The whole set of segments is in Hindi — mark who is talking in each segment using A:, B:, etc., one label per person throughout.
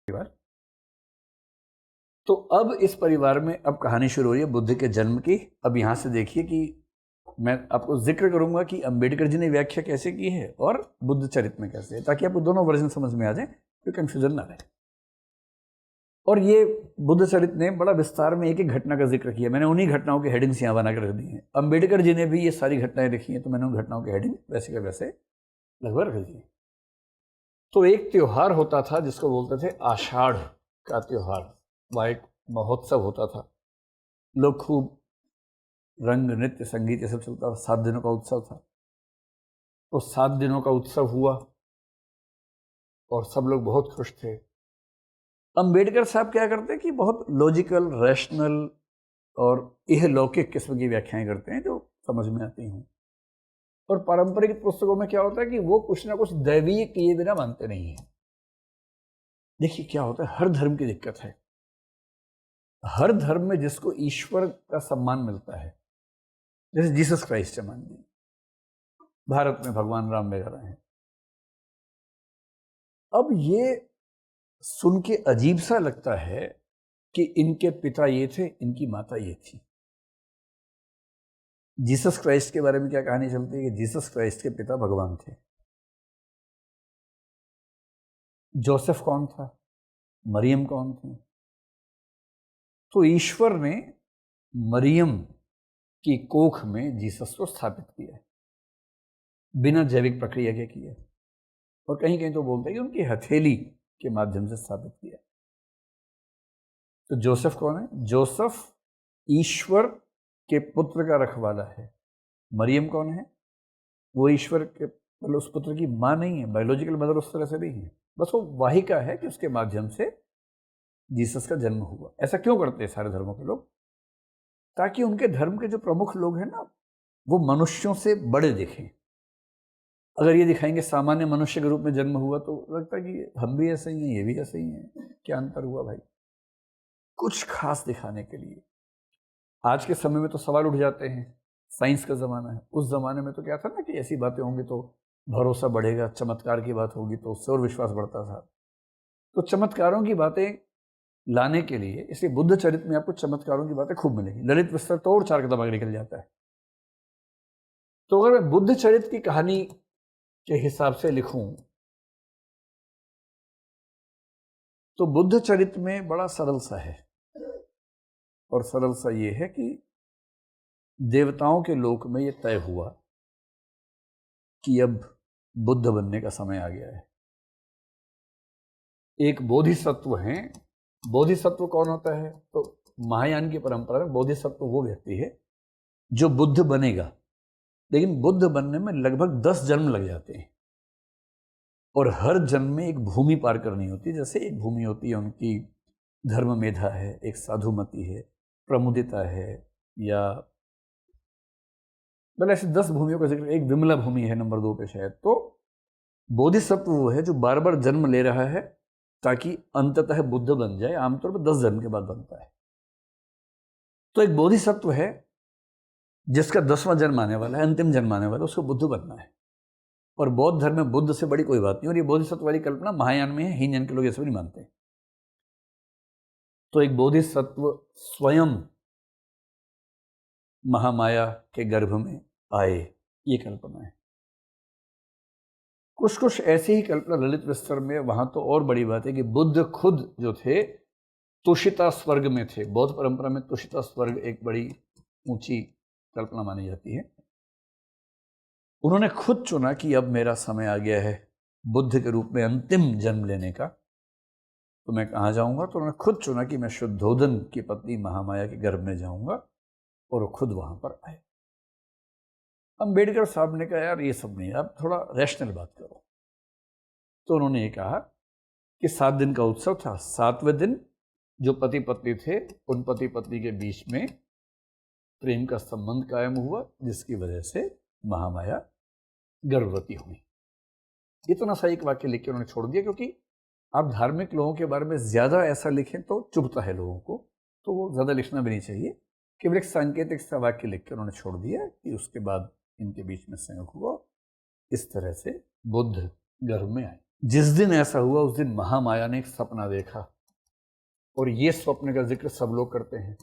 A: परिवार। तो अब इस परिवार में अब कहानी शुरू हो रही है बुद्ध के जन्म की। अब यहाँ से देखिए कि मैं आपको जिक्र करूंगा कि अंबेडकर जी ने व्याख्या कैसे की है और बुद्ध चरित्र में कैसे है, ताकि आपको दोनों वर्जन समझ में आ जाए, कोई कंफ्यूजन ना रहे। और ये बुद्ध चरित्र ने बड़ा विस्तार में एक एक घटना का जिक्र किया। मैंने उन्हीं घटनाओं के हेडिंग्स यहाँ बना कर रख दी हैं। अंबेडकर जी ने भी ये सारी घटनाएं लिखी हैं, तो मैंने उन घटनाओं के हेडिंग वैसे के वैसे लगभग रख दी। तो एक त्योहार होता था जिसको बोलते थे आषाढ़ का त्योहार, वह एक महोत्सव होता था। लोग खूब रंग नृत्य संगीत ये सब चलता था। 7 दिनों का उत्सव था। तो 7 दिनों का उत्सव हुआ और सब लोग बहुत खुश थे। अंबेडकर साहब क्या करते हैं कि बहुत लॉजिकल, रैशनल और इहलौकिक किस्म की व्याख्याएं करते हैं जो समझ में आती हैं। और पारंपरिक पुस्तकों में क्या होता है कि वो कुछ ना कुछ दैवीय किए बिना मानते नहीं है। देखिए क्या होता है, हर धर्म की दिक्कत है। हर धर्म में जिसको ईश्वर का सम्मान मिलता है, जैसे जीसस क्राइस्ट है मान लीजिए, भारत में भगवान राम वगैरह हैं। अब ये सुन के अजीब सा लगता है कि इनके पिता ये थे, इनकी माता ये थी। जीसस क्राइस्ट के बारे में क्या कहानी चलती है कि जीसस क्राइस्ट के पिता भगवान थे। जोसेफ कौन था, मरियम कौन थी? तो ईश्वर ने मरियम की कोख में जीसस को स्थापित किया, बिना जैविक प्रक्रिया के किया। और कहीं कहीं तो बोलते हैं कि उनकी हथेली के माध्यम से स्थापित किया। तो जोसेफ कौन है? जोसेफ ईश्वर के पुत्र का रखवाला है। मरियम कौन है? वो ईश्वर के मतलब उस पुत्र की माँ नहीं है, बायोलॉजिकल मदर उस तरह से नहीं है, बस वो वाहिका है कि उसके माध्यम से जीसस का जन्म हुआ। ऐसा क्यों करते हैं सारे धर्मों के लोग? ताकि उनके धर्म के जो प्रमुख लोग हैं ना, वो मनुष्यों से बड़े दिखें। अगर ये दिखाएंगे सामान्य मनुष्य के रूप में जन्म हुआ, तो लगता है कि हम भी ऐसे ही हैं, ये भी ऐसे ही हैं, क्या अंतर हुआ भाई? कुछ खास दिखाने के लिए। आज के समय में तो सवाल उठ जाते हैं, साइंस का ज़माना है। उस ज़माने में तो क्या था ना कि ऐसी बातें होंगी तो भरोसा बढ़ेगा, चमत्कार की बात होगी तो उससे और विश्वास बढ़ता था। तो चमत्कारों की बातें लाने के लिए, इसलिए बुद्ध चरित्र में आपको चमत्कारों की बातें खूब मिलेंगी। ललित विस्तर तो और 4 किताब आगे निकल जाता है। तो अगर मैं बुद्ध चरित्र की कहानी के हिसाब से लिखूं, तो बुद्ध चरित्र में बड़ा सरल सा है। और सरल सा ये है कि देवताओं के लोक में ये तय हुआ कि अब बुद्ध बनने का समय आ गया है। एक बोधिसत्व हैं। बोधिसत्व कौन होता है? तो महायान की परंपरा में बोधिसत्व वो व्यक्ति है जो बुद्ध बनेगा, लेकिन बुद्ध बनने में लगभग 10 जन्म लग जाते हैं। और हर जन्म में एक भूमि पार करनी होती है। जैसे एक भूमि होती है उनकी धर्म मेधा है, एक साधुमति है, प्रमुदिता है, या मतलब ऐसे 10 भूमियों का जिक्र। एक विमला भूमि है नंबर 2 पे शायद। तो बोधिसत्व वो है जो बार बार जन्म ले रहा है ताकि अंततः बुद्ध बन जाए। आमतौर पर 10 जन्म के बाद बनता है। तो एक बोधिसत्व है जिसका 10वां जन्म आने वाला है, अंतिम जन्म आने वाला है, उसको बुद्ध बनना है। और बौद्ध धर्म में बुद्ध से बड़ी कोई बात नहीं। और ये बोधिसत्व वाली कल्पना महायान में है, हीनयान के लोग ऐसे नहीं मानते। तो एक बोधिसत्व स्वयं महामाया के गर्भ में आए, ये कल्पना है। कुछ कुछ ऐसी ही कल्पना ललित विस्तर में। वहां तो और बड़ी बात है कि बुद्ध खुद जो थे तुषिता स्वर्ग में थे। बौद्ध परंपरा में तुषिता स्वर्ग एक बड़ी ऊंची कल्पना मानी जाती है। उन्होंने खुद चुना कि अब मेरा समय आ गया है बुद्ध के रूप में अंतिम जन्म लेने का, तो मैं कहाँ जाऊंगा? तो उन्होंने खुद चुना कि मैं शुद्धोधन की पत्नी महामाया के गर्भ में जाऊंगा, और वो खुद वहां पर आए। अंबेडकर साहब ने कहा यार ये सब नहीं, आप थोड़ा रैशनल बात करो। तो उन्होंने ये कहा कि 7 दिन का उत्सव था। 7वें दिन जो पति पत्नी थे, उन पति पत्नी के बीच में प्रेम का संबंध कायम हुआ, जिसकी वजह से महामाया गर्भवती हुई। इतना सा एक वाक्य लिख के उन्होंने छोड़ दिया, क्योंकि आप धार्मिक लोगों के बारे में ज्यादा ऐसा लिखें तो चुभता है लोगों को, तो वो ज्यादा लिखना भी नहीं चाहिए। केवल एक सांकेतिक सा वाक्य लिख के उन्होंने छोड़ दिया कि उसके बाद इनके बीच में संयोग हुआ, इस तरह से बुद्ध गर्भ में आए। जिस दिन ऐसा हुआ उस दिन महामाया ने एक सपना देखा, और ये स्वप्न का जिक्र सब लोग करते हैं।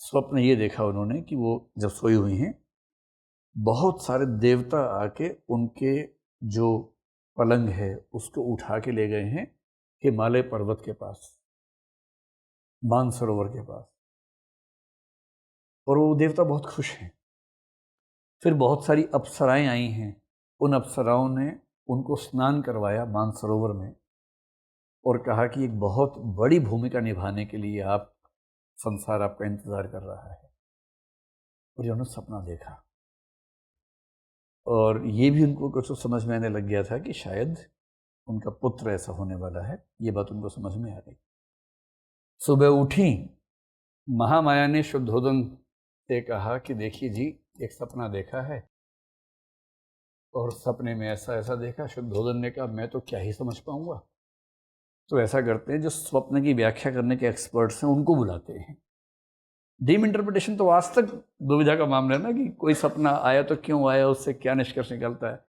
A: स्वप्न ये देखा उन्होंने कि वो जब सोई हुई हैं, बहुत सारे देवता आके उनके जो पलंग है उसको उठा के ले गए हैं हिमालय पर्वत के पास, मानसरोवर के पास, और वो देवता बहुत खुश हैं। फिर बहुत सारी अप्सराएं आई हैं, उन अप्सराओं ने उनको स्नान करवाया मानसरोवर में और कहा कि एक बहुत बड़ी भूमिका निभाने के लिए आप संसार आपका इंतजार कर रहा है। और उन्होंने सपना देखा, और ये भी उनको कुछ समझ में आने लग गया था कि शायद उनका पुत्र ऐसा होने वाला है। ये बात उनको समझ में आ गई। सुबह उठी, महामाया ने शुद्धोदन से कहा कि देखिए जी, एक सपना देखा है और सपने में ऐसा ऐसा देखा। शुद्धोदन ने कहा मैं तो क्या ही समझ पाऊंगा। तो ऐसा करते हैं, जो स्वप्न की व्याख्या करने के एक्सपर्ट्स हैं उनको बुलाते हैं। ड्रीम इंटरप्रिटेशन तो आज तक दुविधा का मामला है ना, कि कोई सपना आया तो क्यों आया, उससे क्या निष्कर्ष निकलता है।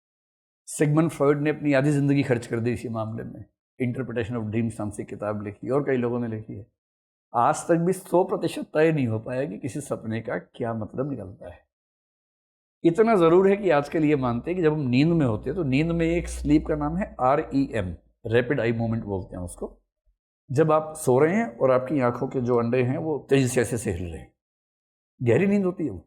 A: सिगमंड फ्रॉइड ने अपनी आधी जिंदगी खर्च कर दी इसी मामले में, इंटरप्रिटेशन ऑफ ड्रीम्स नाम से किताब लिखी, और कई लोगों ने लिखी है। आज तक भी 100% तय नहीं हो पाया कि किसी सपने का क्या मतलब निकलता है। इतना ज़रूर है कि आजकल ये मानते हैं कि जब हम नींद में होते हैं तो नींद में एक स्लीप का नाम है REM, रैपिड आई मूवमेंट बोलते हैं उसको। जब आप सो रहे हैं और आपकी आंखों के जो अंडे हैं वो तेजी से ऐसे हिल रहे हैं, गहरी नींद होती है वो।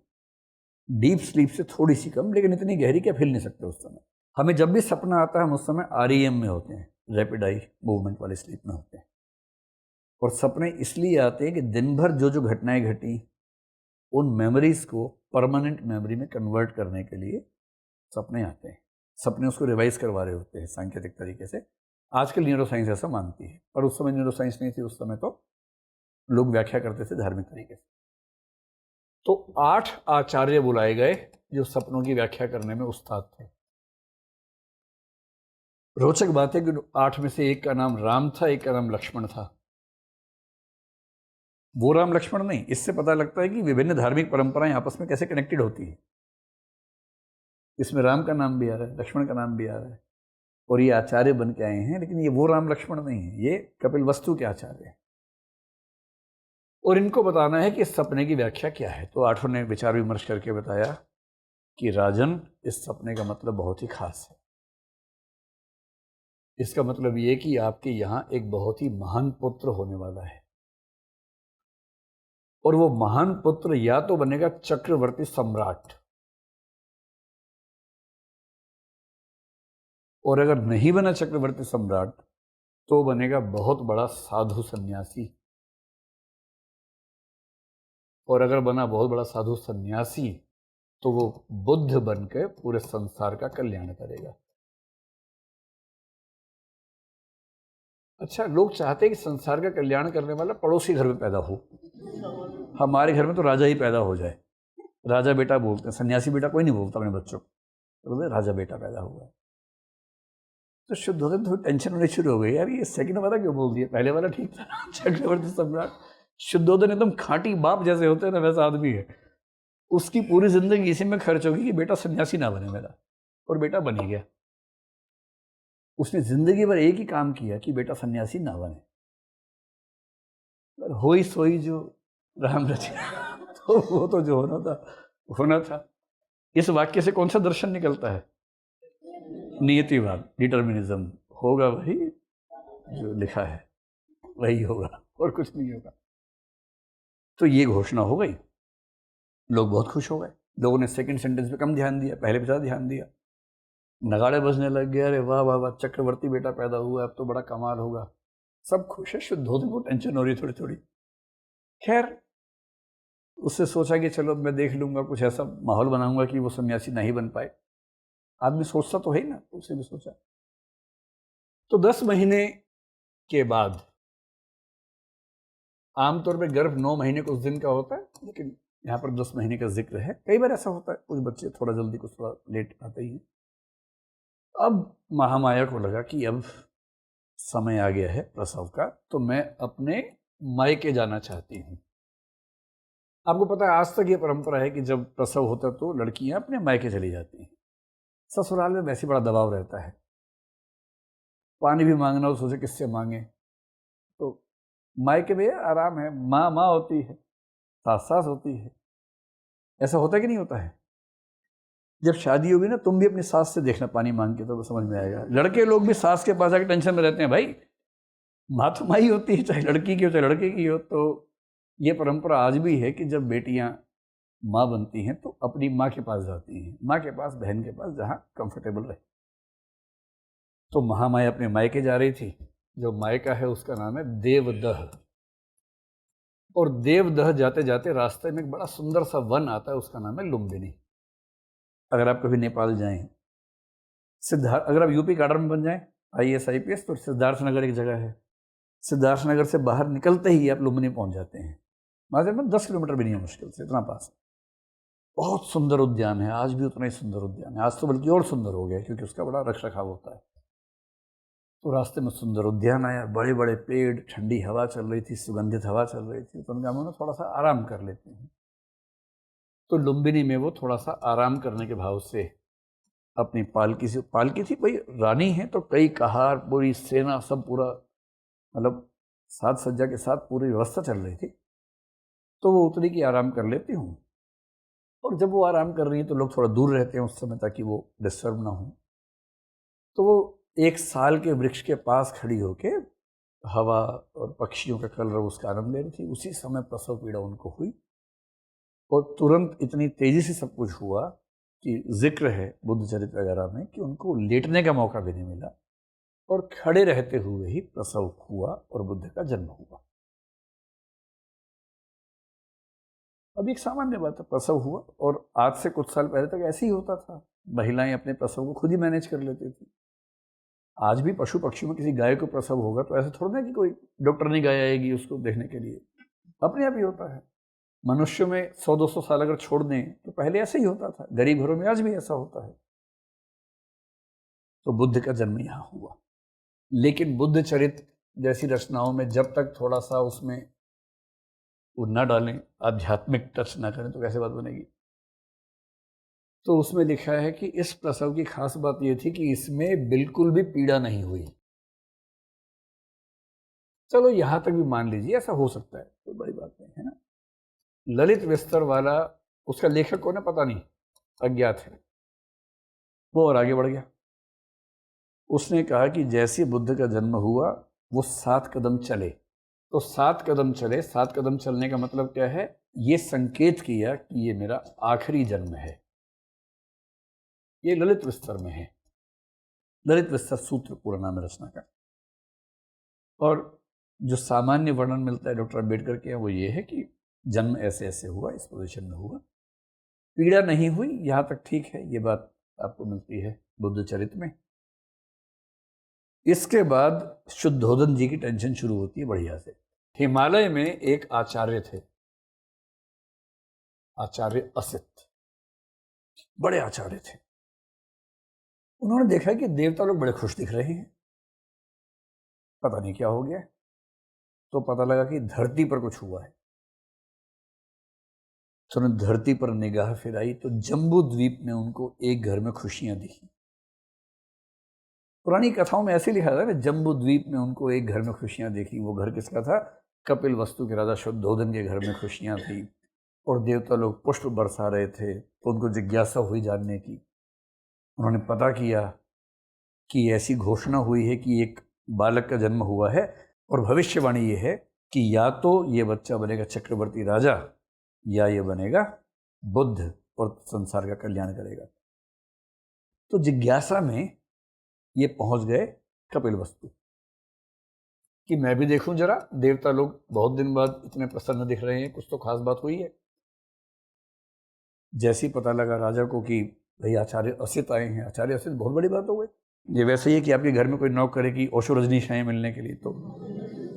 A: डीप स्लीप से थोड़ी सी कम, लेकिन इतनी गहरी कि आप हिल नहीं सकते उस समय। हमें जब भी सपना आता है हम उस समय REM में होते हैं, रैपिड आई मूवमेंट वाले स्लीप में होते हैं। और सपने इसलिए आते हैं कि दिन भर जो जो घटनाएं घटी, उन मेमोरीज को परमानेंट मेमोरी में कन्वर्ट करने के लिए सपने आते हैं। सपने उसको रिवाइज करवा रहे होते हैं सांकेतिक तरीके से। आजकल न्यूरोसाइंस ऐसा मानती है, पर उस समय न्यूरोसाइंस नहीं थी, उस समय तो लोग व्याख्या करते थे धार्मिक तरीके से। तो 8 आचार्य बुलाए गए जो सपनों की व्याख्या करने में उस्ताद थे। रोचक बात है कि 8 में से एक का नाम राम था, एक का नाम लक्ष्मण था। वो राम लक्ष्मण नहीं, इससे पता लगता है कि विभिन्न धार्मिक परंपराएं आपस में कैसे कनेक्टेड होती है। इसमें राम का नाम भी आ रहा है, लक्ष्मण का नाम भी आ रहा है, और ये आचार्य बन के आए हैं। लेकिन ये वो राम लक्ष्मण नहीं है, ये कपिलवस्तु के आचार्य हैं। और इनको बताना है कि इस सपने की व्याख्या क्या है। तो 8 ने विचार विमर्श करके बताया कि राजन, इस सपने का मतलब बहुत ही खास है। इसका मतलब ये कि आपके यहाँ एक बहुत ही महान पुत्र होने वाला है, और वो महान पुत्र या तो बनेगा चक्रवर्ती सम्राट, और अगर नहीं बना चक्रवर्ती सम्राट तो बनेगा बहुत बड़ा साधु सन्यासी, और अगर बना बहुत बड़ा साधु सन्यासी तो वो बुद्ध बनकर पूरे संसार का कल्याण करेगा। अच्छा, लोग चाहते हैं कि संसार का कल्याण करने वाला पड़ोसी घर में पैदा हो। हमारे घर में तो राजा ही पैदा हो जाए, राजा बेटा बोलते हैं, सन्यासी बेटा कोई नहीं बोलता अपने बच्चों को, तो बोलते राजा बेटा पैदा हुआ है। तो शुद्धोदन थोड़ी टेंशन होनी शुरू हो गई, यार ये सेकंड वाला क्यों बोल दिया, पहले वाला ठीक था। चक्रवर्ती सम्राट। शुद्धोदन एकदम खाटी बाप जैसे होते हैं ना, वैसा आदमी है। उसकी पूरी जिंदगी इसी में खर्च होगी कि बेटा सन्यासी ना बने मेरा, और बेटा बन ही गया। उसने जिंदगी भर एक ही काम किया कि बेटा सन्यासी ना बने, पर होई सोई जो राम रचिया। तो वो तो जो होना था होना था। इस वाक्य से कौन सा दर्शन निकलता है? नियतिवाद, डिटर्मिनिज्म। होगा वही जो लिखा है, वही होगा, और कुछ नहीं होगा। तो ये घोषणा हो गई, लोग बहुत खुश हो गए। लोगों ने सेकंड सेंटेंस पे कम ध्यान दिया, पहले पे ज़्यादा ध्यान दिया। नगाड़े बजने लग गए, अरे वाह वाह वाह, चक्रवर्ती बेटा पैदा हुआ, अब तो बड़ा कमाल होगा। सब खुश है, शुद्धोदन को टेंशन हो रही थोड़ी थोड़ी। खैर, उससे सोचा कि चलो मैं देख लूंगा, कुछ ऐसा माहौल बनाऊंगा कि वो सन्यासी नहीं बन पाए। आदमी सोचता तो है ना, उसे भी सोचा। तो 10 महीने के बाद, आमतौर पे गर्भ 9 महीने कुछ दिन का होता है, लेकिन यहाँ पर 10 महीने का जिक्र है। कई बार ऐसा होता है, कुछ बच्चे थोड़ा जल्दी कुछ थोड़ा लेट आते ही हैं। अब महामाया को लगा कि अब समय आ गया है प्रसव का, तो मैं अपने मायके जाना चाहती हूँ। आपको पता है आज तक ये परंपरा है कि जब प्रसव होता है तो लड़कियां अपने मायके चली जाती हैं। ससुराल में वैसे बड़ा दबाव रहता है, पानी भी मांगना हो सोचे किससे मांगे, तो मायके में आराम है, माँ माँ होती है, सास सास होती है। ऐसा होता है कि नहीं होता है? जब शादी होगी ना, तुम भी अपनी सास से देखना पानी मांग के, तो समझ में आएगा। लड़के लोग भी सास के पास आके टेंशन में रहते हैं, भाई माँ तो माँ ही होती है, चाहे लड़की की हो चाहे लड़के की हो। तो ये परंपरा आज भी है कि जब बेटियां माँ बनती हैं तो अपनी माँ के पास जाती हैं, माँ के पास, बहन के पास, जहाँ कंफर्टेबल रहे। तो महामाया अपने मायके जा रही थी। जो मायका है उसका नाम है देवदह। और देवदह जाते जाते रास्ते में एक बड़ा सुंदर सा वन आता है, उसका नाम है लुम्बिनी। अगर आप कभी नेपाल जाएं, सिद्धार्थ, अगर आप यूपी काडर में बन जाएं IAS IPS, तो सिद्धार्थनगर एक जगह है। सिद्धार्थनगर से बाहर निकलते ही आप लुम्बिनी पहुंच जाते हैं। वहाँ से 10 किलोमीटर भी नहीं है, मुश्किल से, इतना पास है। बहुत सुंदर उद्यान है, आज भी उतना ही सुंदर उद्यान है, आज तो बल्कि और सुंदर हो गया क्योंकि उसका बड़ा रख रखाव होता है। तो रास्ते में सुंदर उद्यान आया, बड़े बड़े पेड़, ठंडी हवा चल रही थी, सुगंधित हवा चल रही थी। तो उनका हम थोड़ा सा आराम कर लेते हैं। तो लुम्बिनी में वो थोड़ा सा आराम करने के भाव से अपनी पालकी से, पालकी थी, भाई रानी है तो कई कहार, पूरी सेना, सब पूरा, मतलब साज सज्जा के साथ पूरी व्यवस्था चल रही थी। तो वो उतरी की आराम कर लेती हूँ। और जब वो आराम कर रही है तो लोग थोड़ा दूर रहते हैं उस समय, ताकि वो डिस्टर्ब ना हो। तो वो एक साल के वृक्ष के पास खड़ी होके हवा और पक्षियों का कलरव उसका आनंद ले रही थी। उसी समय प्रसव पीड़ा उनको हुई और तुरंत इतनी तेजी से सब कुछ हुआ कि जिक्र है बुद्ध चरित्र वगैरह में कि उनको लेटने का मौका भी नहीं मिला और खड़े रहते हुए ही प्रसव हुआ और बुद्ध का जन्म हुआ। अब एक सामान्य बात है, प्रसव हुआ, और आज से कुछ साल पहले तक ऐसे ही होता था। महिलाएं अपने प्रसव को खुद ही मैनेज कर लेती थी। आज भी पशु पक्षियों में किसी गाय को प्रसव होगा तो ऐसा थोड़ा ना कि कोई डॉक्टरनी गाय आएगी उसको देखने के लिए, अपने आप ही होता है। मनुष्यों में 100-200 साल अगर छोड़ दें तो पहले ऐसे ही होता था, गरीब घरों में आज भी ऐसा होता है। तो बुद्ध का जन्म यहाँ हुआ। लेकिन बुद्ध चरित्र जैसी रचनाओं में जब तक थोड़ा सा उसमें वो न डालें, आध्यात्मिक टच ना करें, तो कैसे बात बनेगी। तो उसमें लिखा है कि इस प्रसव की खास बात यह थी कि इसमें बिल्कुल भी पीड़ा नहीं हुई। चलो यहां तक भी मान लीजिए ऐसा हो सकता है, कोई बड़ी बात नहीं है ना। ललित विस्तर वाला, उसका लेखक कौन है पता नहीं, अज्ञात है। वो और आगे बढ़ गया। उसने कहा कि जैसे बुद्ध का जन्म हुआ वो 7 कदम चले। तो 7 कदम चले, 7 कदम चलने का मतलब क्या है, ये संकेत किया कि ये मेरा आखिरी जन्म है। ये ललित विस्तर में है। ललित विस्तर सूत्र पूरा नाम है रचना का। और जो सामान्य वर्णन मिलता है डॉक्टर अम्बेडकर के, वो ये है कि जन्म ऐसे ऐसे हुआ, इस पोजीशन में हुआ, पीड़ा नहीं हुई, यहां तक ठीक है। ये बात आपको मिलती है बुद्ध चरित्र में। इसके बाद शुद्धोधन जी की टेंशन शुरू होती है बढ़िया से। हिमालय में एक आचार्य थे, आचार्य असित, बड़े आचार्य थे। उन्होंने देखा कि देवता लोग बड़े खुश दिख रहे हैं, पता नहीं क्या हो गया। तो पता लगा कि धरती पर कुछ हुआ है। तो उन्होंने धरती पर निगाह फिराई तो जम्बू द्वीप में उनको एक घर में खुशियां दिखी। पुरानी कथाओं में ऐसे लिखा था ना, जम्बू द्वीप में उनको एक घर में खुशियां देखी। वो घर किसका था? कपिल वस्तु के राजा शुद्धोधन के घर में खुशियां थी। और देवता लोग पुष्प बरसा रहे थे, तो उनको जिज्ञासा हुई जानने की। उन्होंने पता किया कि ऐसी घोषणा हुई है कि एक बालक का जन्म हुआ है और भविष्यवाणी ये है कि या तो ये बच्चा बनेगा चक्रवर्ती राजा या ये बनेगा बुद्ध और संसार का कल्याण करेगा। तो जिज्ञासा में ये पहुंच गए कपिल वस्तु कि मैं भी देखूं जरा, देवता लोग बहुत दिन बाद इतने प्रसन्न दिख रहे हैं, कुछ तो खास बात हुई है। जैसे ही पता लगा राजा को कि भाई आचार्य असित आए हैं, आचार्य असित, बहुत बड़ी बात हो गई। ये वैसे ही है कि आपके घर में कोई नौक करे कि ओशो रजनीश मिलने के लिए, तो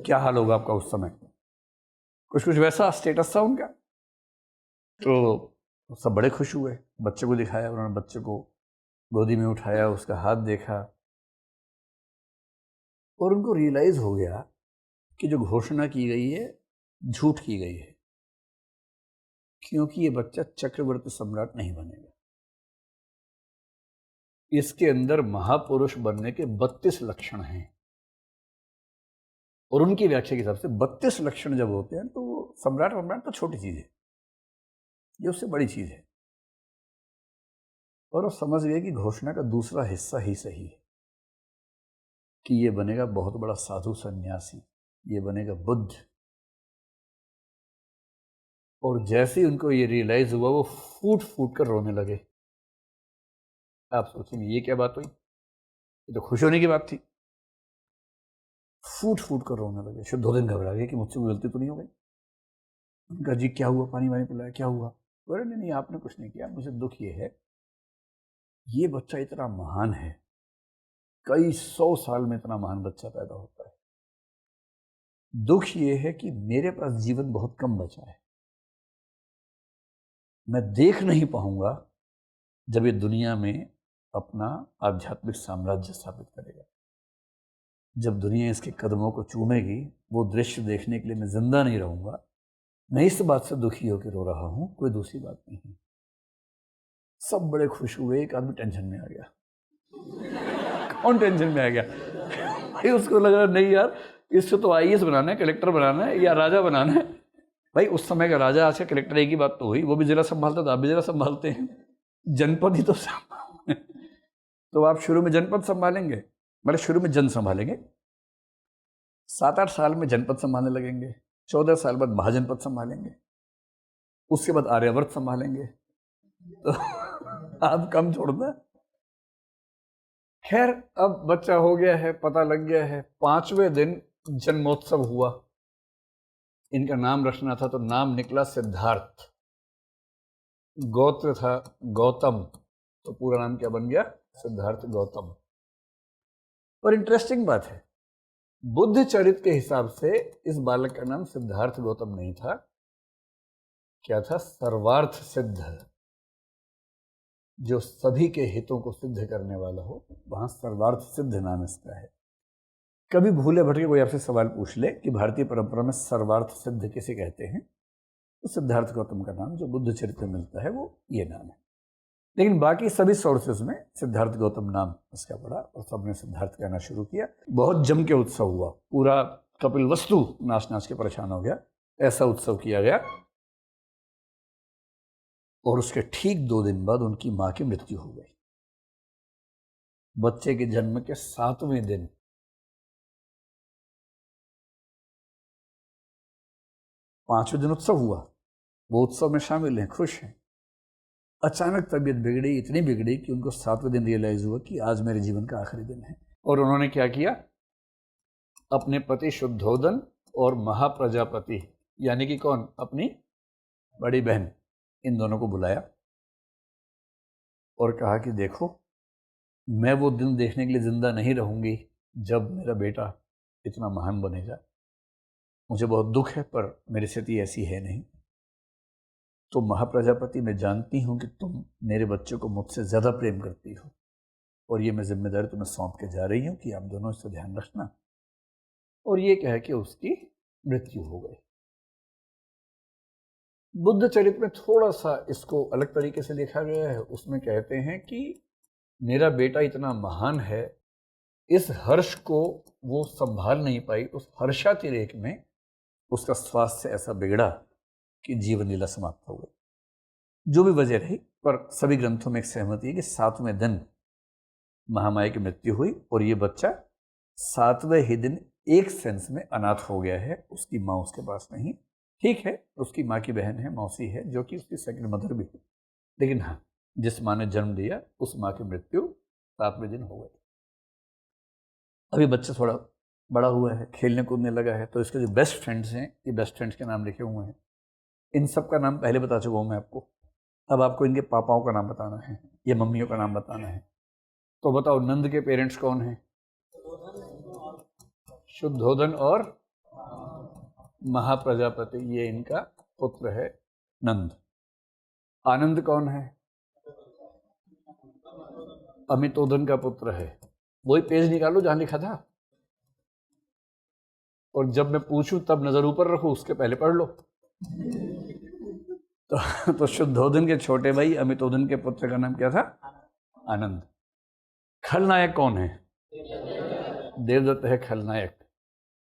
A: क्या हाल होगा आपका उस समय। कुछ कुछ वैसा स्टेटस था उनका। तो सब बड़े खुश हुए, बच्चे को दिखाया, उन्होंने बच्चे को गोदी में उठाया, उसका हाथ देखा और उनको रियलाइज हो गया कि जो घोषणा की गई है झूठ की गई है, क्योंकि ये बच्चा चक्रवर्ती सम्राट नहीं बनेगा। इसके अंदर महापुरुष बनने के 32 लक्षण हैं। और उनकी व्याख्या के हिसाब से 32 लक्षण जब होते हैं तो वो सम्राट वम्राट तो छोटी चीज है, ये उससे बड़ी चीज है। और वो समझ गए कि घोषणा का दूसरा हिस्सा ही सही है कि ये बनेगा बहुत बड़ा साधु सन्यासी, ये बनेगा बुद्ध। और जैसे ही उनको ये रियलाइज हुआ वो फूट फूट कर रोने लगे। आप सोचेंगे ये क्या बात हुई, ये तो खुश होने की बात थी। फूट फूट कर रोने लगे। शुद्धोधन घबरा गए कि मुझसे कोई गलती तो नहीं हो गई। उनका जी क्या हुआ, पानी वानी पिलाया, क्या हुआ? बोले नहीं नहीं आपने कुछ नहीं किया, मुझे दुख ये है, ये बच्चा इतना महान है, कई 100 साल में इतना महान बच्चा पैदा होता है, दुख ये है कि मेरे पास जीवन बहुत कम बचा है, मैं देख नहीं पाऊंगा जब ये दुनिया में अपना आध्यात्मिक साम्राज्य स्थापित करेगा। जब दुनिया इसके कदमों को चूमेगी वो दृश्य देखने के लिए मैं जिंदा नहीं रहूंगा। मैं इस बात से दुखी होकर रो रहा हूं, कोई दूसरी बात नहीं है। सब बड़े खुश हुए, एक आदमी टेंशन में आ गया। कौन टेंशन में आ गया? भाई उसको लग रहा नहीं यार, इससे तो आईएएस बनाना है, कलेक्टर बनाना है या राजा बनाना है। भाई उस समय का राजा आज का कलेक्टर एक ही बात तो हुई, वो भी जिला संभालता था, आप भी जिला संभालते हैं, जनपद ही तो तो आप शुरू में जनपद संभालेंगे, मतलब शुरू में जन संभालेंगे, 7-8 साल में जनपद संभालने लगेंगे, 14 साल बाद महाजनपद संभालेंगे, उसके बाद आर्यावर्त संभालेंगे, तो आप कम छोड़ना। खैर अब बच्चा हो गया है, पता लग गया है। 5वें दिन जन्मोत्सव हुआ। इनका नाम रखना था तो नाम निकला सिद्धार्थ। गोत्र था गौतम, तो पूरा नाम क्या बन गया? सिद्धार्थ गौतम। और इंटरेस्टिंग बात है, बुद्ध चरित्र के हिसाब से इस बालक का नाम सिद्धार्थ गौतम नहीं था, क्या था? सर्वार्थ सिद्ध। जो सभी के हितों को सिद्ध करने वाला हो, वहां सर्वार्थ सिद्ध नाम इसका है। कभी भूले भटके कोई आपसे सवाल पूछ ले कि भारतीय परंपरा में सर्वार्थ सिद्ध किसे कहते हैं, तो सिद्धार्थ गौतम का नाम जो बुद्ध चरित्र में मिलता है वो ये नाम है। लेकिन बाकी सभी सोर्सेज में सिद्धार्थ गौतम नाम इसका पड़ा और सबने सिद्धार्थ कहना शुरू किया। बहुत जम के उत्सव हुआ, पूरा कपिल वस्तु नाच नाच के परेशान हो गया, ऐसा उत्सव किया गया। और उसके ठीक 2 दिन बाद उनकी मां की मृत्यु हो गई। बच्चे के जन्म के 7वें दिन। पांचवें दिन उत्सव हुआ, वो उत्सव में शामिल हैं, खुश हैं। अचानक तबीयत बिगड़ी, इतनी बिगड़ी कि उनको 7वें दिन रियलाइज हुआ कि आज मेरे जीवन का आखिरी दिन है। और उन्होंने क्या किया? अपने पति शुद्धोदन और महाप्रजापति, यानी कि कौन? अपनी बड़ी बहन, इन दोनों को बुलाया और कहा कि देखो, मैं वो दिन देखने के लिए जिंदा नहीं रहूंगी जब मेरा बेटा इतना महान बनेगा। मुझे बहुत दुख है पर मेरी स्थिति ऐसी है नहीं। तो महाप्रजापति, मैं जानती हूं कि तुम मेरे बच्चे को मुझसे ज्यादा प्रेम करती हो और ये मैं जिम्मेदारी तुम्हें सौंप के जा रही हूं कि आप दोनों इससे ध्यान रखना। और ये कह के उसकी मृत्यु हो गई। बुद्ध चरित्र में थोड़ा सा इसको अलग तरीके से लिखा गया है। उसमें कहते हैं कि मेरा बेटा इतना महान है, इस हर्ष को वो संभाल नहीं पाई, उस हर्षातिरेक में उसका स्वास्थ्य ऐसा बिगड़ा कि जीवन लीला समाप्त हो गई। जो भी वजह रही, पर सभी ग्रंथों में एक सहमति है कि 7वें दिन महामाया की मृत्यु हुई और ये बच्चा 7वें ही दिन एक सेंस में अनाथ हो गया है। उसकी माँ उसके पास नहीं, ठीक है उसकी माँ की बहन है, मौसी है, जो कि उसकी सेकंड मदर भी है, लेकिन हाँ, जिस माँ ने जन्म दिया उस माँ की मृत्यु 7वें दिन हो गई। अभी बच्चा थोड़ा बड़ा हुआ है, खेलने कूदने लगा है, तो इसके जो बेस्ट फ्रेंड्स हैं, ये बेस्ट फ्रेंड्स के नाम लिखे हुए हैं। इन सब का नाम पहले बता चुका हूँ मैं आपको। अब आपको इनके पापाओं का नाम बताना है, ये मम्मियों का नाम बताना है। तो बताओ, नंद के पेरेंट्स कौन हैं? शुद्धोदन और महाप्रजापति, ये इनका पुत्र है नंद। आनंद कौन है? अमितोदन का पुत्र है। वही पेज निकालो जहां लिखा था, और जब मैं पूछूं तब नजर ऊपर रखो, उसके पहले पढ़ लो। तो शुद्धोदन के छोटे भाई अमितोदन के पुत्र का नाम क्या था? आनंद। खलनायक कौन है? देवदत्त है खलनायक।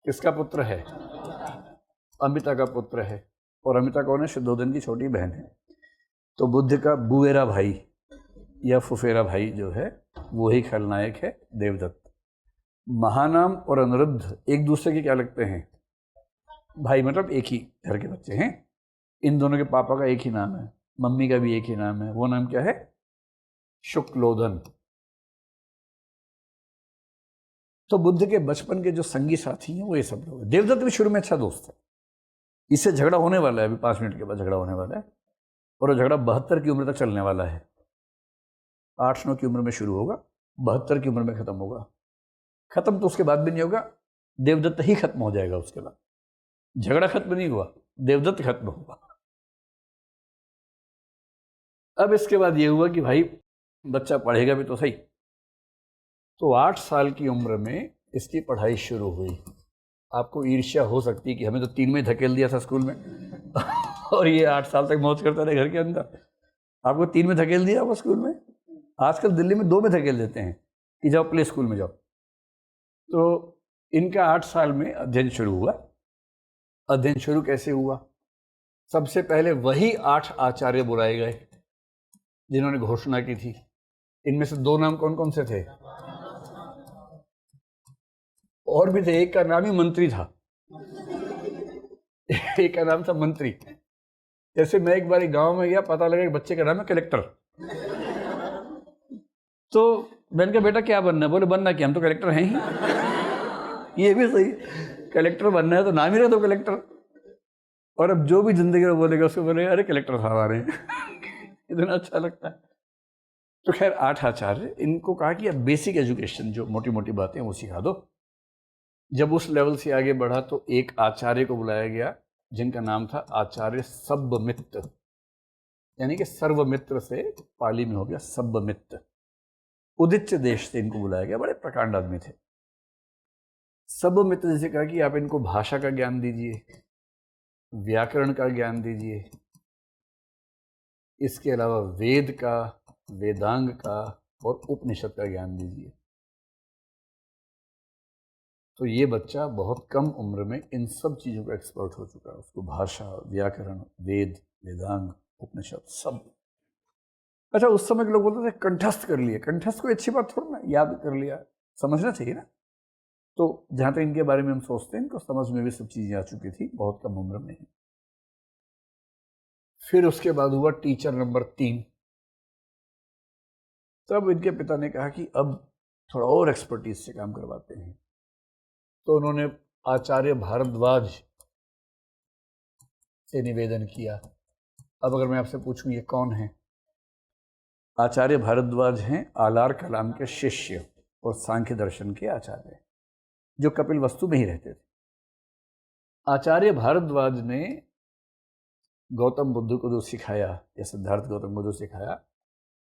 A: किसका पुत्र है? अमिता का पुत्र है। और अमिता कौन है? शुद्धोधन की छोटी बहन है। तो बुद्ध का बुएरा भाई या फुफेरा भाई जो है वो ही खलनायक है, देवदत्त। महानाम और अनिरुद्ध एक दूसरे के क्या लगते हैं? भाई, मतलब एक ही घर के बच्चे हैं। इन दोनों के पापा का एक ही नाम है, मम्मी का भी एक ही नाम है। वो नाम क्या है? शुक्लोधन। तो बुद्ध के बचपन के जो संगी साथी हैं वो ये सब लोग हैं। देवदत्त भी शुरू में अच्छा दोस्त है। इससे झगड़ा होने वाला है, अभी 5 मिनट के बाद झगड़ा होने वाला है। और वो झगड़ा 72 की उम्र तक चलने वाला है। 8-9 की उम्र में शुरू होगा, 72 की उम्र में खत्म होगा। खत्म तो उसके बाद भी नहीं होगा, देवदत्त ही खत्म हो जाएगा उसके बाद। झगड़ा खत्म नहीं हुआ, देवदत्त खत्म हुआ। अब इसके बाद ये हुआ कि भाई बच्चा पढ़ेगा भी तो सही। तो 8 साल की उम्र में इसकी पढ़ाई शुरू हुई। आपको ईर्ष्या हो सकती है कि हमें तो 3 में धकेल दिया था स्कूल में और ये 8 साल तक मौज करता रहे घर के अंदर। आपको 3 में धकेल दिया वो स्कूल में। आजकल दिल्ली में 2 में धकेल देते हैं कि जाओ प्ले स्कूल में जाओ। तो इनका 8 साल में अध्ययन शुरू हुआ। अध्ययन शुरू कैसे हुआ? सबसे पहले वही 8 आचार्य बुलाए गए जिन्होंने घोषणा की थी। इनमें से 2 नाम कौन कौन से थे? और भी थे, एक का नाम ही मंत्री था एक का नाम था मंत्री। जैसे मैं एक बार गांव में गया, पता लगा कि बच्चे का नाम है कलेक्टर। तो मैंने कहा बेटा क्या बनना है? बोले बनना क्या, हम तो कलेक्टर हैं ही। ये भी सही, कलेक्टर बनना है तो नाम ही रख दो कलेक्टर। और अब जो भी जिंदगी में बोलेगा उसको बोले अरे कलेक्टर साहब आ रहे हैं इतना अच्छा लगता है। तो खैर 8 आचार्य, इनको कहा कि अब बेसिक एजुकेशन जो मोटी मोटी बातें वो सिखा दो। जब उस लेवल से आगे बढ़ा तो एक आचार्य को बुलाया गया जिनका नाम था आचार्य सब्बमित्र, यानी कि सर्वमित्र से पाली में हो गया सब्बमित्र। उदिच्य देश से इनको बुलाया गया, बड़े प्रकांड आदमी थे। सब्बमित्र जैसे कहा कि आप इनको भाषा का ज्ञान दीजिए, व्याकरण का ज्ञान दीजिए, इसके अलावा वेद का, वेदांग का और उपनिषद का ज्ञान दीजिए। तो ये बच्चा बहुत कम उम्र में इन सब चीज़ों का एक्सपर्ट हो चुका है। उसको भाषा, व्याकरण, वेद, वेदांग, उपनिषद सब। अच्छा, उस समय के लोग बोलते थे कंठस्थ कर लिए। कंठस्थ कोई अच्छी बात थोड़ा ना, याद कर लिया, समझना चाहिए ना। तो जहाँ तक इनके बारे में हम सोचते हैं, इनको समझ में भी सब चीज़ें आ चुकी थी बहुत कम उम्र में ही। फिर उसके बाद हुआ टीचर नंबर 3। तब इनके पिता ने कहा कि अब थोड़ा और एक्सपर्टीज से काम करवाते हैं। तो उन्होंने आचार्य भारद्वाज से निवेदन किया। अब अगर मैं आपसे पूछूं ये कौन है? आचार्य भारद्वाज हैं आलार कलाम के शिष्य और सांख्य दर्शन के आचार्य, जो कपिल वस्तु में ही रहते थे। आचार्य भारद्वाज ने गौतम बुद्ध को जो सिखाया, या सिद्धार्थ गौतम को जो सिखाया,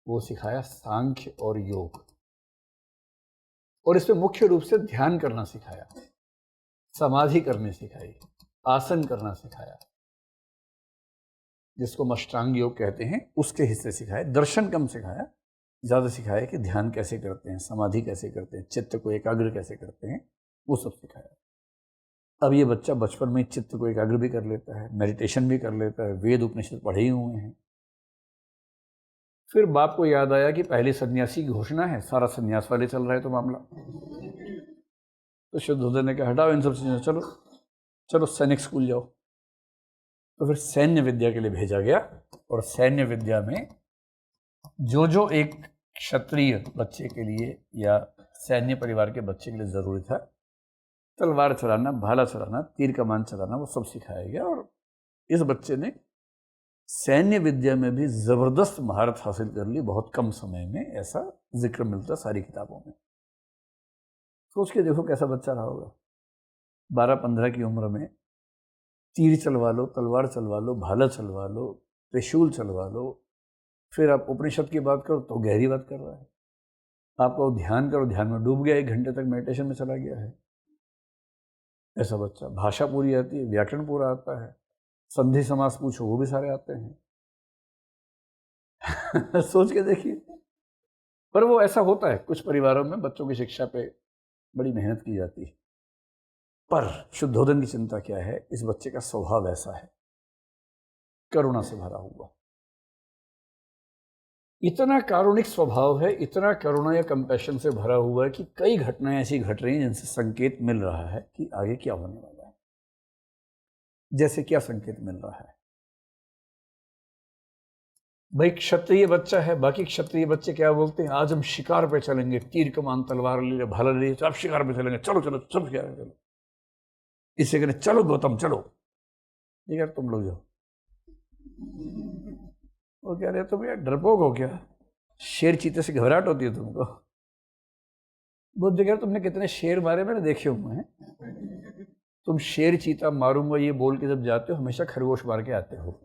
A: वो सिखाया सांख्य और योग। और इसमें मुख्य रूप से ध्यान करना सिखाया, समाधि करनी सिखाई, आसन करना सिखाया, जिसको अष्टांग योग कहते हैं, उसके हिस्से सिखाए। दर्शन कम सिखाया, ज़्यादा सिखाया कि ध्यान कैसे करते हैं, समाधि कैसे करते हैं, चित्त को एकाग्र कैसे करते हैं, वो सब सिखाया। अब ये बच्चा बचपन में चित्त को एकाग्र भी कर लेता है, मेडिटेशन भी कर लेता है, वेद उपनिषद पढ़े ही हुए हैं। फिर बाप को याद आया कि पहले सन्यासी की घोषणा है, सारा सन्यास वाले चल रहा है तो मामला। तो शुद्धोधन ने कहा हटाओ इन सब चीज़ों, चलो चलो सैनिक स्कूल जाओ। तो फिर सैन्य विद्या के लिए भेजा गया। और सैन्य विद्या में जो एक क्षत्रिय बच्चे के लिए या सैन्य परिवार के बच्चे के लिए ज़रूरी था, तलवार चलाना, भाला चलाना, तीर कमान चलाना, वो सब सिखाया गया। और इस बच्चे ने सैन्य विद्या में भी ज़बरदस्त महारत हासिल कर ली बहुत कम समय में, ऐसा जिक्र मिलता सारी किताबों में। सोच के देखो कैसा बच्चा रहा होगा। 12-15 की उम्र में तीर चलवा लो, तलवार चलवा लो, भाला चलवा लो, त्रिशूल चलवा लो। फिर आप उपनिषद की बात करो तो गहरी बात कर रहा है। आपको ध्यान करो, ध्यान में डूब गया, 1 घंटे तक मेडिटेशन में चला गया है ऐसा बच्चा। भाषा पूरी आती है, व्याकरण पूरा आता है, संधि समास पूछो वो भी सारे आते हैं सोच के देखिए। पर वो ऐसा होता है, कुछ परिवारों में बच्चों की शिक्षा पे बड़ी मेहनत की जाती है। पर शुद्धोदन की चिंता क्या है, इस बच्चे का स्वभाव ऐसा है, करुणा से भरा हुआ, इतना कारुणिक स्वभाव है, इतना करुणा या कंपैशन से भरा हुआ है कि कई घटनाएं ऐसी घट रही हैं जिनसे संकेत मिल रहा है कि आगे क्या होने वाला है। जैसे क्या संकेत मिल रहा है? भाई क्षत्रिय बच्चा है, बाकी क्षत्रिय बच्चे क्या बोलते हैं, आज हम शिकार पे चलेंगे, तीर कमान तलवार ले भाला ले, आप शिकार पे चलेंगे, चलो चलो सब शिकार पे चलो। इससे कहते चलो गौतम चलो, ठीक है तुम लोग जाओ। वो कह रहे तुम यार डरपोक हो क्या, शेर चीते से घबराहट होती है तुमको? बुद्ध कह रहे तुमने कितने शेर मारे मैंने देखे हुए हैं, तुम शेर चीता मारूंगा ये बोल के जब जाते हो हमेशा खरगोश मार के आते हो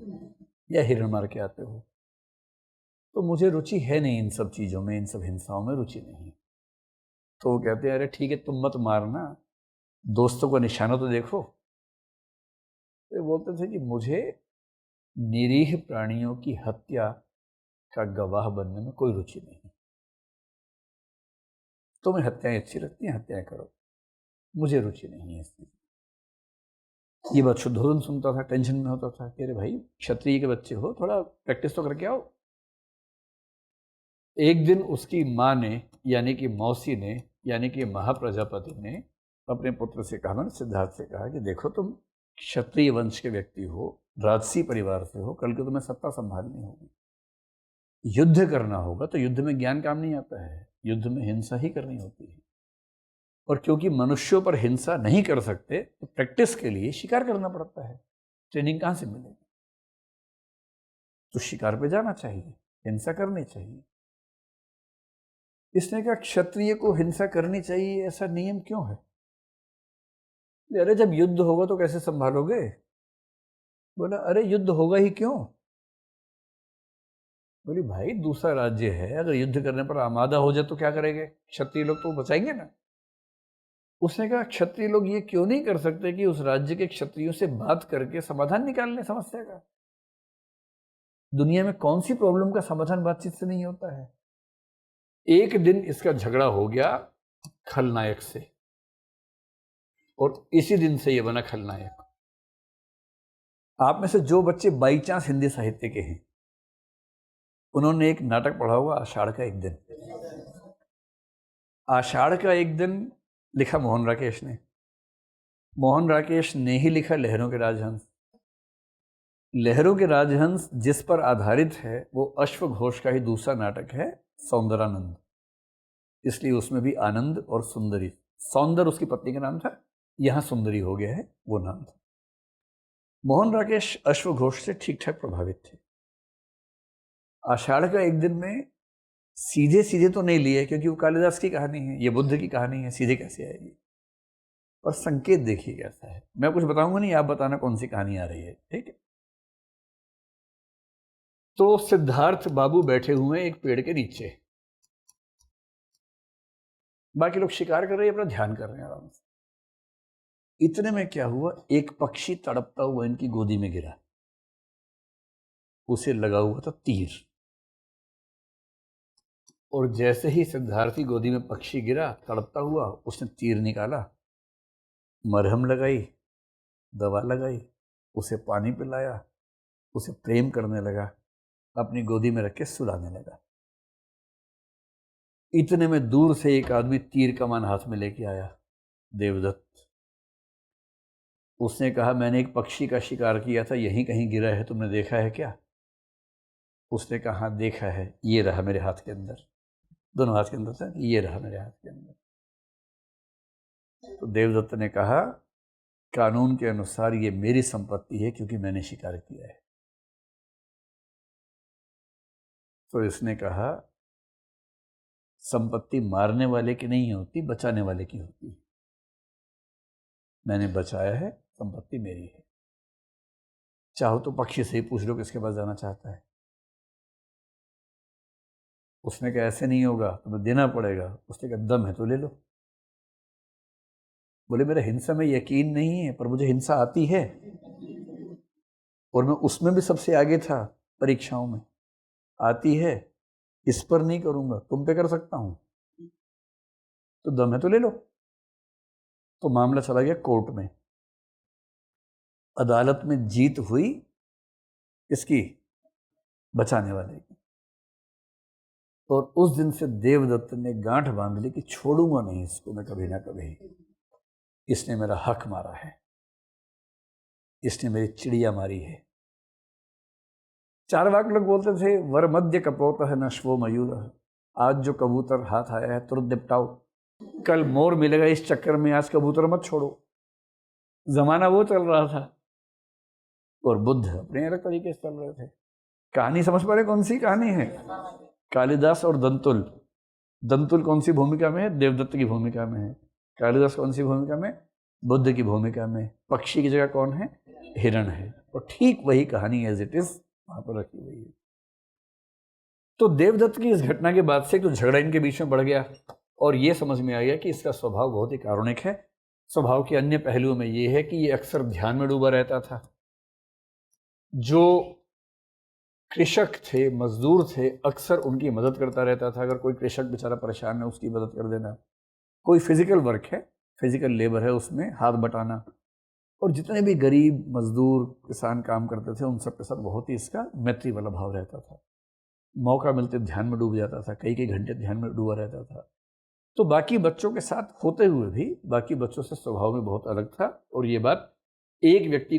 A: या हिरण मार के आते हो। तो मुझे रुचि है नहीं इन सब चीज़ों में, इन सब हिंसाओं में रुचि नहीं। तो वो कहते हैं अरे ठीक है तुम मत मारना, दोस्तों का निशाना तो देखो। तो बोलते थे कि मुझे निरीह प्राणियों की हत्या का गवाह बनने में कोई रुचि नहीं। तुम्हें हत्याएं अच्छी लगती हैं, हत्याएं करो, मुझे रुचि नहीं है इस चीज। ये बात शुद्धोधन सुनता था, टेंशन में होता था कि अरे भाई क्षत्रिय के बच्चे हो, थोड़ा प्रैक्टिस तो करके आओ। एक दिन उसकी माँ ने यानी कि मौसी ने यानी कि महाप्रजापति ने अपने पुत्र से कहा, मैंने सिद्धार्थ से कहा कि देखो तुम क्षत्रिय वंश के व्यक्ति हो, राजसी परिवार से हो, कल को तुम्हें सत्ता संभालनी होगी, युद्ध करना होगा, तो युद्ध में ज्ञान काम नहीं आता है, युद्ध में हिंसा ही करनी होती है। और क्योंकि मनुष्यों पर हिंसा नहीं कर सकते तो प्रैक्टिस के लिए शिकार करना पड़ता है, ट्रेनिंग कहाँ से मिलेगी? तो शिकार पे जाना चाहिए, हिंसा करनी चाहिए। इसने कहा क्षत्रिय को हिंसा करनी चाहिए, ऐसा नियम क्यों है? अरे जब युद्ध होगा तो कैसे संभालोगे? बोला अरे युद्ध होगा ही क्यों? बोली भाई दूसरा राज्य है, अगर युद्ध करने पर आमादा हो जाए तो क्या करेंगे? क्षत्रिय लोग तो बचाएंगे ना। उसने कहा क्षत्रिय लोग ये क्यों नहीं कर सकते कि उस राज्य के क्षत्रियों से बात करके समाधान निकाल लें समस्या का? दुनिया में कौन सी प्रॉब्लम का समाधान बातचीत से नहीं होता है? एक दिन इसका झगड़ा हो गया खलनायक से, और इसी दिन से ये बना खलनायक। आप में से जो बच्चे बाई चांस हिंदी साहित्य के हैं, उन्होंने एक नाटक पढ़ा होगा आषाढ़ का एक दिन। आषाढ़ का एक दिन लिखा मोहन राकेश ने। मोहन राकेश ने ही लिखा लहरों के राजहंस। लहरों के राजहंस जिस पर आधारित है वो अश्वघोष का ही दूसरा नाटक है सौंदरानंद, इसलिए उसमें भी आनंद और सुंदरी, सौंदर उसकी पत्नी का नाम था, यहां सुंदरी हो गया है, वो नाम था। मोहन राकेश अश्वघोष से ठीक ठाक प्रभावित थे। आषाढ़ का एक दिन में सीधे सीधे तो नहीं लिए क्योंकि वो कालिदास की कहानी है, ये बुद्ध की कहानी है, सीधे कैसे आएगी? और संकेत देखिए कैसा है, मैं कुछ बताऊंगा नहीं, आप बताना कौन सी कहानी आ रही है, ठीक है? तो सिद्धार्थ बाबू बैठे हुए हैं एक पेड़ के नीचे, बाकी लोग शिकार कर रहे हैं, अपना ध्यान कर रहे हैं आराम से। इतने में क्या हुआ, एक पक्षी तड़पता हुआ इनकी गोदी में गिरा, उसे लगा हुआ था तीर। और जैसे ही सिद्धार्थ की गोदी में पक्षी गिरा तड़पता हुआ, उसने तीर निकाला, मरहम लगाई, दवा लगाई, उसे पानी पिलाया, उसे प्रेम करने लगा, अपनी गोदी में रख के सुलाने लगा। इतने में दूर से एक आदमी तीर कमान हाथ में लेके आया, देवदत्त। उसने कहा मैंने एक पक्षी का शिकार किया था, यहीं कहीं गिरा है, तुमने देखा है क्या? उसने कहा हाँ देखा है, ये रहा मेरे हाथ के अंदर, दोनों हाथ के अंदर था, ये रहा मेरे हाथ के अंदर। तो देवदत्त ने कहा कानून के अनुसार ये मेरी संपत्ति है क्योंकि मैंने शिकार किया है। तो इसने कहा संपत्ति मारने वाले की नहीं होती, बचाने वाले की होती है, मैंने बचाया है, संपत्ति मेरी है। चाहो तो पक्षी से ही पूछ लो किसके पास जाना चाहता है। उसने कहा ऐसे नहीं होगा, तुम्हें देना पड़ेगा। उसने कहा दम है तो ले लो। बोले मेरा हिंसा में यकीन नहीं है, पर मुझे हिंसा आती है, और मैं उसमें भी सबसे आगे था परीक्षाओं में, आती है, इस पर नहीं करूंगा, तुम पे कर सकता हूं, तो दम है तो ले लो। तो मामला चला गया कोर्ट में। अदालत में जीत हुई किसकी? बचाने वाले की। और उस दिन से देवदत्त ने गांठ बांध ली कि छोड़ूंगा नहीं इसको मैं कभी ना कभी। इसने मेरा हक मारा है, इसने मेरी चिड़िया मारी है। चारवाक लोग बोलते थे वर मध्य कपोत है नश्वो मयूर। आज जो कबूतर हाथ आया है तुरंत निपटाओ, कल मोर मिलेगा, इस चक्कर में आज कबूतर मत छोड़ो। जमाना वो चल रहा था और बुद्ध अपने अलग तरीके से चल रहे थे। कहानी समझ पा रहे? कौन सी कहानी है? कालिदास और दंतुल। दंतुल कौन सी भूमिका में है? देवदत्त की भूमिका में है। कालिदास कौन सी भूमिका में? बुद्ध की भूमिका में। पक्षी की जगह कौन है? हिरण है। और ठीक वही कहानी एज इट इज वहां पर रखी हुई है। तो देवदत्त की इस घटना के बाद से तो झगड़ा इनके बीच में बढ़ गया और ये समझ में आ गया कि इसका स्वभाव बहुत ही कारुणिक है। स्वभाव के अन्य पहलुओं में ये है कि ये अक्सर ध्यान में डूबा रहता था। जो कृषक थे, मजदूर थे, अक्सर उनकी मदद करता रहता था। अगर कोई कृषक बेचारा परेशान है उसकी मदद कर देना। कोई फिजिकल वर्क है, फिजिकल लेबर है, उसमें हाथ बटाना। और जितने भी गरीब मजदूर किसान काम करते थे उन सब के साथ बहुत ही इसका मैत्री वाला भाव रहता था। मौका मिलते ध्यान में डूब जाता था, कई कई घंटे ध्यान में डूबा रहता था। तो बाकी बच्चों के साथ होते हुए भी बाकी बच्चों से स्वभाव में बहुत अलग था। और ये बात एक व्यक्ति